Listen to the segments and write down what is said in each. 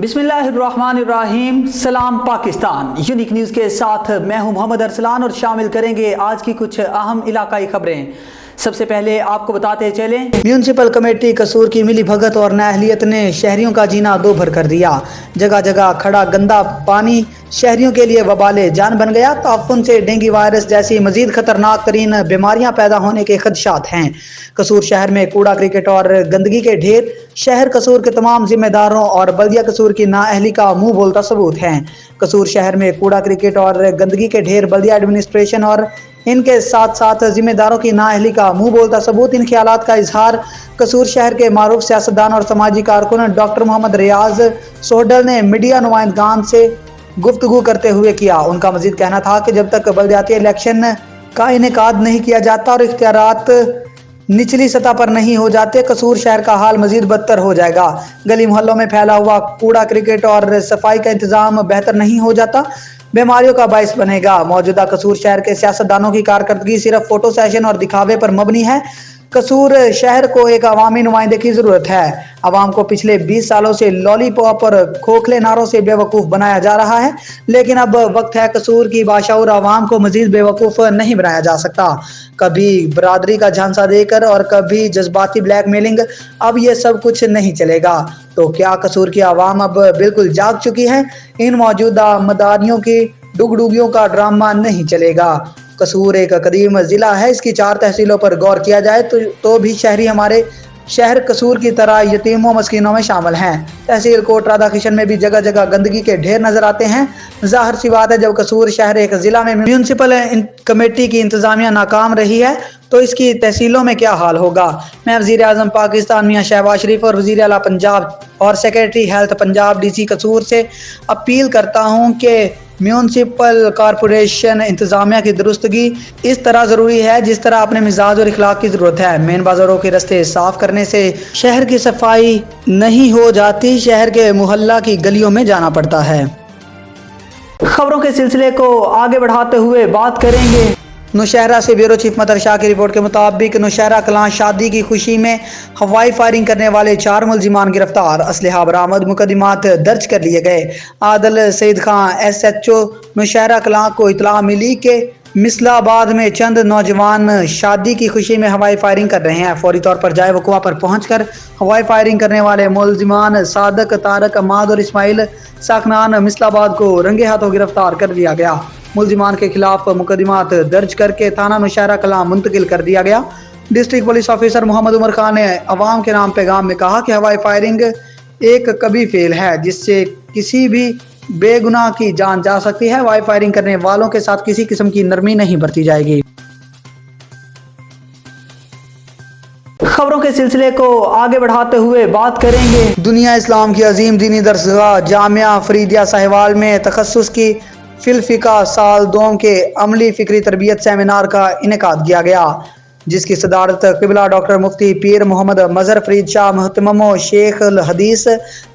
बिस्मिल्लाहिर्रहमानिर्रहीम। सलाम Pakistan. Unique news के साथ मैं हूं मोहम्मद अरसलान और शामिल करेंगे आज की कुछ अहम इलाकाई खबरें। सबसे पहले आपको बताते चलें, म्यूनसिपल कमेटी कसूर की मिली भगत और नाअहलियत ने शहरियों का जीना दो भर कर दिया। जगह जगह खड़ा गंदा पानी शहरियों के लिए वबाले जान बन गया। ताफुन से डेंगू वायरस जैसी मजीद खतरनाक तरीन बीमारियां पैदा होने के खदशात हैं। कसूर शहर में कूड़ा, क्रिकेट और गंदगी के ढेर शहर कसूर के तमाम जिम्मेदारों और बल्दिया कसूर की नाअहली का मुंह बोलता सबूत है। कसूर शहर में कूड़ा, क्रिकेट और गंदगी के ढेर बल्दिया एडमिनिस्ट्रेशन और इनके साथ साथ जिम्मेदारों की नाअहली का मुंह बोलता सबूत। इन ख्यालात का इजहार कसूर शहर के मारूफ सियासतदान और समाजी कारकुन डॉक्टर मोहम्मद रियाज सोडल ने मीडिया नुमाइंदगान से गुफ्तगू करते हुए किया। उनका मजीद कहना था कि जब तक बलदियाती इलेक्शन का इनेकाद नहीं किया जाता और इख्तियारात निचली सतह पर नहीं हो जाते, कसूर शहर का हाल मजीद बदतर हो जाएगा। गली मोहल्लों में फैला हुआ कूड़ा, क्रिकेट और सफाई का इंतजाम बेहतर नहीं हो जाता, बीमारियों का बायस बनेगा। मौजूदा कसूर शहर के सियासतदानों की कारकर्दगी सिर्फ फोटो सेशन और दिखावे पर मबनी है। कसूर शहर को एक अवामी नुमाइंदे की जरूरत है। अवाम को पिछले 20 सालों से लॉलीपॉप और खोखले नारों से बेवकूफ़ बनाया जा रहा है, लेकिन अब वक्त है कसूर की बाशऊर अवाम को मजीद बेवकूफ़ नहीं बनाया जा सकता। कभी बरादरी का झांसा देकर और कभी जज्बाती ब्लैकमेलिंग, अब ये सब कुछ नहीं चलेगा। तो क्या कसूर की आवाम अब बिल्कुल जाग चुकी है? इन मौजूदा मदानियों की डुगडुगियों का ड्रामा नहीं चलेगा। कसूर एक कदीम ज़िला है, इसकी 4 तहसीलों पर गौर किया जाए तो भी शहरी हमारे शहर कसूर की तरह यतीमों मस्कीनों में शामिल हैं। तहसील कोट राधा किशन में भी जगह जगह गंदगी के ढेर नजर आते हैं। जाहिर सी बात है, जब कसूर शहर एक ज़िला में म्यूनसिपल कमेटी की इंतजामिया नाकाम रही है तो इसकी तहसीलों में क्या हाल होगा। मैं वज़ीर आज़म पाकिस्तान मियां शहबाज शरीफ और वज़ीर आला पंजाब और सेक्रेटरी हेल्थ पंजाब डीसी कसूर से अपील करता हूं कि म्यूनसिपल कॉरपोरेशन इंतजामिया की दुरुस्तगी इस तरह ज़रूरी है जिस तरह अपने मिजाज और इखलाक की ज़रूरत है। मेन बाज़ारों के रास्ते साफ़ करने से शहर की सफाई नहीं हो जाती, शहर के मोहल्ला की गलियों में जाना पड़ता है। खबरों के सिलसिले को आगे बढ़ाते हुए बात करेंगे, नौशहरा से ब्यूरो चीफ मदर शाह की रिपोर्ट के मुताबिक नौशहरा कलां शादी की खुशी में हवाई फायरिंग करने वाले 4 मुलजिमान गिरफ्तार, असलहा बरामद, मुकदमात दर्ज कर लिए गए। आदिल सईद खान SHO नौशहरा कलां को इतला मिली कि मिसलाबाद में चंद नौजवान शादी की खुशी में हवाई फायरिंग कर रहे हैं। फौरी तौर पर जाए वकुआ पर पहुंचकर हवाई फायरिंग करने वाले मुलजिमान सादक, तारक, अमाद और इस्माइल साकनान मिसलाबाद को रंगे हाथों गिरफ्तार कर लिया गया। मुलजिमान के खिलाफ मुकदमात दर्ज करके थाना नौशहरा कलां मुंतकिल कर दिया गया। District police officer Mohammad Umar Khan ने अवाम के नाम पैगाम में कहा कि हवाई फायरिंग एक कभी फेल है जिससे किसी भी बेगुनाह की जान जा सकती है। हवाई फायरिंग करने वालों के साथ किसी किस्म की नरमी नहीं बरती जाएगी। खबरों के सिलसिले को आगे बढ़ाते हुए बात करेंगे, दुनिया इस्लाम की अजीम दीनी दरसगाह जामिया फरीदिया साहिवाल में तखस्सुस की फिलफिका साल 2 के अमली फिक्री तरबियत सेमिनार का इनेकाद किया गया, जिसकी सदारत क़िबला डॉक्टर मुफ्ती पीर मोहम्मद मज़हर फरीद शाह मुहतमम शेख अल हदीस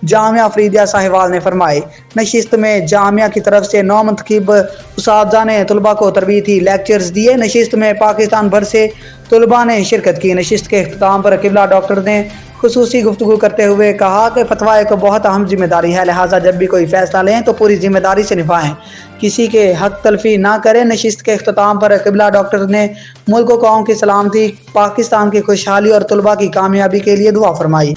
जामिया फरीदिया साहिवाल ने फरमाई। नशिस्त में जामिया की तरफ से 9 मुंतखब उस्ताज़ा ने तलबा को तरबीती लेक्चर्स दिए। नशिस्त में पाकिस्तान भर से तलबा ने शिरकत की। नशिस्त के इख्तिताम पर क़िबला डॉक्टर ने खुसूसी गुफ्तगू करते हुए कहा कि फतवा एक बहुत अहम जिम्मेदारी है, लिहाजा जब भी कोई फैसला लें तो पूरी जिम्मेदारी से निभाएं, किसी के हक तलफी ना करें। नशिस्त के इख्तिताम पर क़िबला डॉक्टर ने मुल्क व कौम की सलामती, पाकिस्तान की खुशहाली और तलबा की कामयाबी के लिए दुआ फरमाई।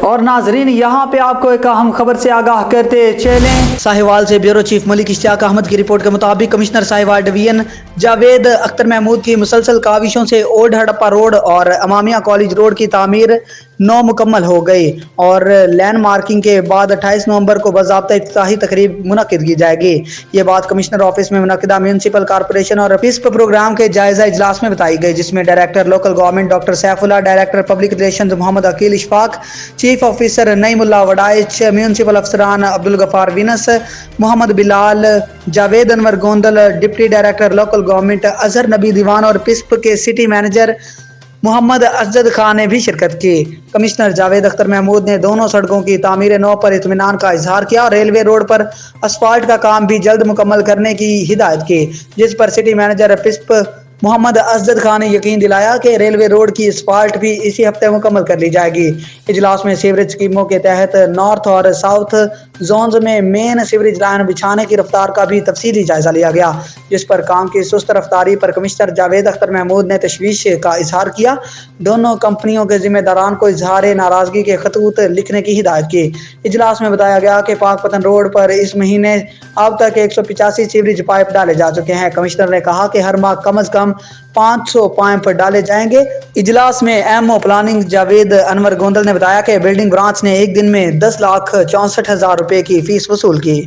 और नाजरीन, यहाँ पे आपको एक अहम खबर से आगाह करते चलें। साहिवाल से ब्यूरो चीफ मलिक इश्तियाक अहमद की रिपोर्ट के मुताबिक कमिश्नर साहिवाल डिवीजन जावेद अख्तर महमूद की मुसलसल काविशों से ओल्ड हड़प्पा रोड और अमामिया कॉलेज रोड की तामीर 9 मुकम्मल हो गई और लैंड मार्किंग के बाद 28 नवंबर को बाज़ाब्ता इफ्तिताही तकरीब मुनक्किद की जाएगी। ये बात कमिश्नर ऑफिस में मुनक्किदा म्यूनसिपल कॉरपोरेशन और फिस्प प्रोग्राम के जायजा इजलास में बताई गई, जिसमें director local government doctor Saifullah, director public relations Mohammad Aqeel Ishfaq, chief officer Naeemullah Waraich, municipal अफसरान अब्दुल गफार विनस, Mohammad Bilal, Javed Anwar Gondal, deputy director local government Azhar Nabi Deewan और फिस्प के सिटी मैनेजर محمد اسجد خان نے بھی شرکت کی۔ کمشنر جاوید اختر محمود نے دونوں سڑکوں کی تعمیر نو پر اطمینان کا اظہار کیا اور ریلوے روڈ پر اسفالٹ کا کام بھی جلد مکمل کرنے کی ہدایت کی، جس پر سٹی مینیجر پسپ محمد اسجد خان نے یقین دلایا کہ ریلوے روڈ کی اسفالٹ بھی اسی ہفتے مکمل کر لی جائے گی۔ اجلاس میں سیوریج اسکیموں کے تحت نارتھ اور ساؤتھ زونز میں مین سیوریج لائن بچھانے کی رفتار کا بھی تفصیلی جائزہ لیا گیا، جس پر کام کی سست رفتاری پر کمشنر جاوید اختر محمود نے تشویش کا اظہار کیا۔ دونوں کمپنیوں کے ذمہ داران کو اظہار ناراضگی کے خطوط لکھنے کی ہدایت کی۔ اجلاس میں بتایا گیا کہ پاک پتن روڈ پر اس مہینے اب تک 185 سیوریج پائپ ڈالے جا چکے ہیں۔ کمشنر نے کہا کہ ہر ماہ کم از کم 500 پائپ ڈالے جائیں گے۔ اجلاس میں ایم او پلاننگ جاوید انور گوندل نے بتایا کہ بلڈنگ برانچ نے ایک دن میں 10,64,000 روپے کی فیس وصول کی۔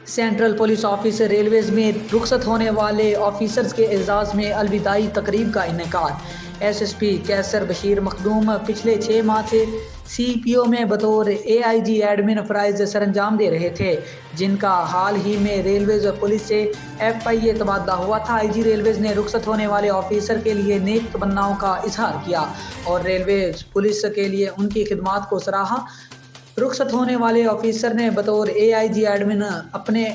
سینٹرل پولیس آفس ریلویز میں رخصت ہونے والے آفیسرز کے اعزاز میں الوداعی تقریب کا انعقاد۔ ایس ایس پی کیسر بشیر مخدوم پچھلے 6 ماہ سے سی پی او میں بطور اے آئی جی ایڈمن فرائض سر انجام دے رہے تھے، جن کا حال ہی میں ریلویز اور پولیس سے ایف آئی اے تبادلہ ہوا تھا۔ آئی جی ریلویز نے رخصت ہونے والے آفیسر کے لیے نیک تمناؤں کا اظہار کیا اور ریلویز پولیس کے لیے ان کی خدمات کو سراہا۔ رخصت ہونے والے آفیسر نے بطور اے آئی جی ایڈمن اپنے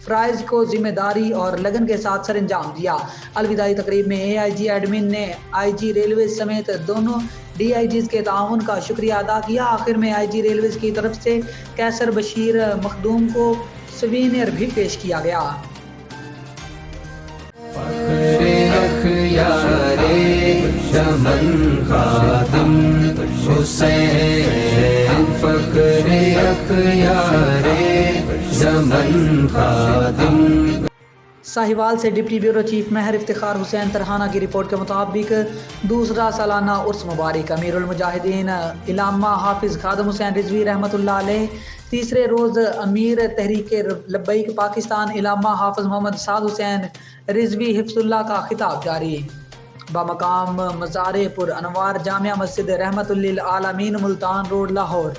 فرائض کو ذمہ داری اور لگن کے ساتھ سر انجام دیا۔ الوداعی تقریب میں اے آئی جی ایڈمن نے آئی جی ریلویز سمیت دونوں ڈی آئی جیز کے تعاون کا شکریہ ادا کیا۔ آخر میں آئی جی ریلویز کی طرف سے کیسر بشیر مخدوم کو سوینئر بھی پیش کیا گیا۔ ساہیوال سے ڈپٹی بیورو چیف مہر افتخار حسین ترہانہ کی رپورٹ کے مطابق دوسرا سالانہ عرس مبارک امیر المجاہدین علامہ حافظ خادم حسین رضوی رحمۃ اللہ علیہ، تیسرے روز امیر تحریک لبیک پاکستان علامہ حافظ محمد سعد حسین رضوی حفظ اللہ کا خطاب جاری۔ بمقام مزار پر انوار جامع مسجد رحمت للعالمین ملتان روڈ لاہور۔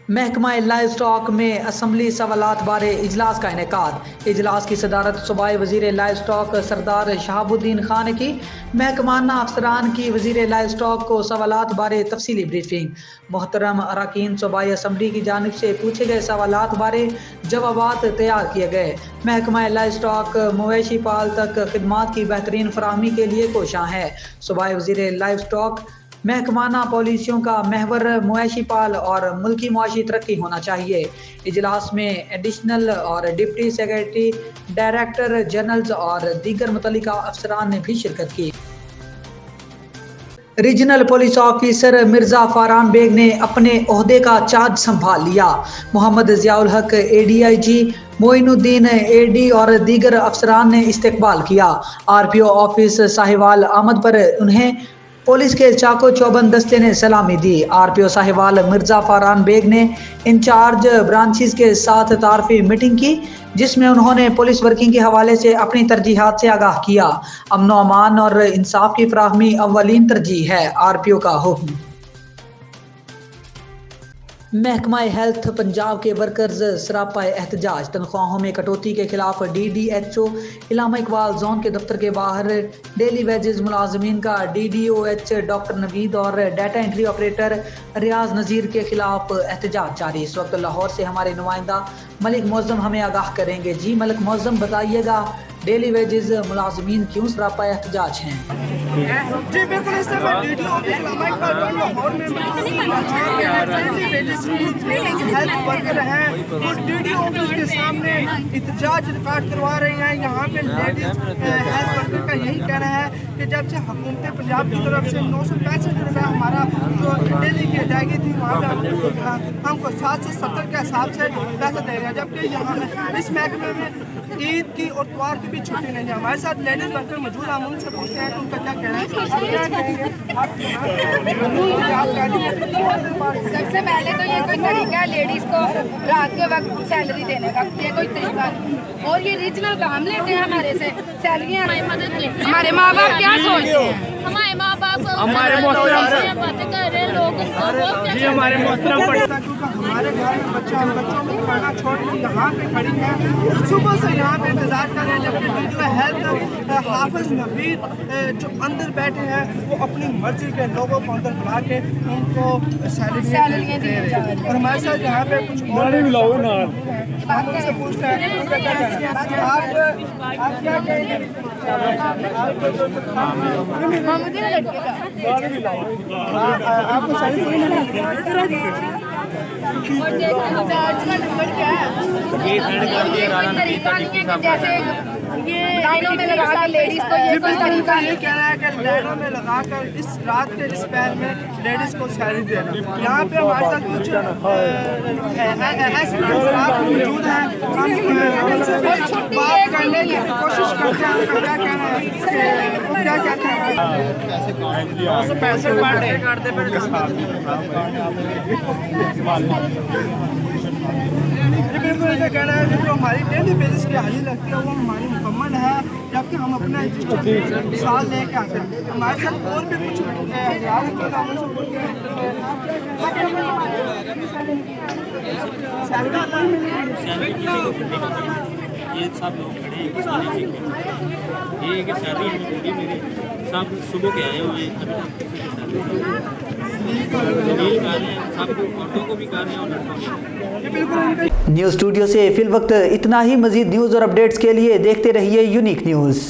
محکمہ لائف سٹاک میں اسمبلی سوالات بارے اجلاس کا انعقاد۔ اجلاس کی صدارت صوبائی وزیر لائف سٹاک سردار شہاب الدین خان نے کی۔ محکمانہ افسران کی وزیر لائف سٹاک کو سوالات بارے تفصیلی بریفنگ۔ محترم اراکین صوبائی اسمبلی کی جانب سے پوچھے گئے سوالات بارے جوابات تیار کیے گئے۔ محکمہ لائف سٹاک مویشی پال تک خدمات کی بہترین فراہمی کے لیے کوشاں ہے۔ صوبائی وزیر لائف سٹاک محکمانہ پالیسیوں کا محور مویشی پال اور ملکی معاشی ترقی ہونا چاہیے۔ اجلاس میں ایڈیشنل اور ڈپٹی سیکرٹری ڈائریکٹر جنرلز اور دیگر متعلقہ افسران نے بھی شرکت کی۔ Regional police officer Mirza Faran Baig نے اپنے عہدے کا چارج سنبھال لیا۔ محمد ضیاء الحق اے D I G, Moin Uddin a D اور دیگر افسران نے استقبال کیا۔ R P O office Sahiwal آمد پر انہیں پولیس کے چاقو چوبند دستے نے سلامی دی۔ آر پی او ساہیوال مرزا فاران بیگ نے انچارج برانچز کے ساتھ تعارفی میٹنگ کی، جس میں انہوں نے پولیس ورکنگ کے حوالے سے اپنی ترجیحات سے آگاہ کیا۔ امن و امان اور انصاف کی فراہمی اولین ترجیح ہے، آر پی او کا حکم۔ محکمہ ہیلتھ پنجاب کے ورکرز سراپا احتجاج۔ تنخواہوں میں کٹوتی کے خلاف ڈی ڈی ایچ او علامہ اقبال زون کے دفتر کے باہر ڈیلی ویجز ملازمین کا D D O H doctor Naveed اور data entry operator Riaz Nazir کے خلاف احتجاج جاری۔ اس وقت لاہور سے ہمارے نمائندہ ملک معظم ہمیں آگاہ کریں گے۔ جی ملک معظم، بتائیے گا ڈیلی ویجز ملازمین کیوں سراپا احتجاج ہیں؟ جی بالکل، اس سے میں ڈی ڈی او علامہ اقبال لاہور میں ہیلتھ ورکر ہیں، وہ ڈی ڈی آفس کے سامنے احتجاج ریکارڈ کروا رہے ہیں۔ یہاں پہ لیڈیز ہیلتھ ورکر کا یہی کہنا ہے کہ جب سے حکومت پنجاب کی طرف سے 965 روپے ہمارا جو ڈیلی کی ادائیگی تھی، وہاں پہ ہم کو 770 کے حساب سے پیسہ دے رہے ہیں، جبکہ یہاں اس محکمے میں عید کی اور اتوار کی بھی چھٹی نہیں ہے۔ ہمارے ساتھ لیڈیز ورکر موجود ہیں، ہم ان سے پوچھتے ہیں کہ ان کا کیا کہنا ہے۔ سب سے پہلے تو یہ کوئی طریقہ ہے لیڈیز کو رات کے وقت سیلری دینے کا، یہ کوئی طریقہ نہیں، اور یہ ریجنل کام لیتے ہیں ہمارے سے سیلریاں۔ ہمارے ماں باپ کیا سوچتے ہیں؟ ہمارے ماں باپ हमारे मोहतरम बातें कर रहे हैं लोग जी हमारे मोहतरम क्योंकि हमारे घर में बच्चों को पढ़ना छोड़ के यहाँ पे खड़ी है, सुबह से यहाँ पे इंतजार कर रहे हैं, जबकि वीडियो हेल्थ हाफिज नबीद जो अंदर बैठे हैं वो अपनी मर्जी के लोगों को अंदर बुला के उनको सैलरियाँ दे रहे हैं। और हमारे साथ यहाँ पे कुछ और हम उनसे पूछते हैं उनका क्या कहना है। आप क्या कहेंगे? मामूदी लड़के का आपको सही से और देखो चार्ज का नंबर क्या है ये कोई तरीका नहीं है कि जैसे ये लाइनों में लगा के लेडीज को ये कोई तरीका ये कहना है कि लाइनों में लगाकर इस रात के इस पहर में लेडीज को सैलरी देना। यहाँ पे हमारे साथ कुछ मौजूद हैं, हम उनसे भी बात करने की कोशिश करते हैं। उनका क्या कहना है, वो क्या कहते हैं? पैसे काटते बिल्कुल इनका कहना है कि जो हमारी डेली बेसिस की हाजिरी लगती है वो हमारी मुकम्मल है, जबकि हम अपना रजिस्टर साल लेके आते हैं। हमारे साथ और भी कुछ ये सब लोग खड़े हैं किसी ने सीखे ये कि शादी है पूरी मेरे सब सुबह के आए हुए हैं जमील कर रहे हैं सब औरतों को भी कर रहे हैं और लड़कों को। न्यूज़ स्टूडियो से फिल वक्त इतना ही। मजीद न्यूज़ और अपडेट्स के लिए देखते रहिए यूनिक न्यूज़।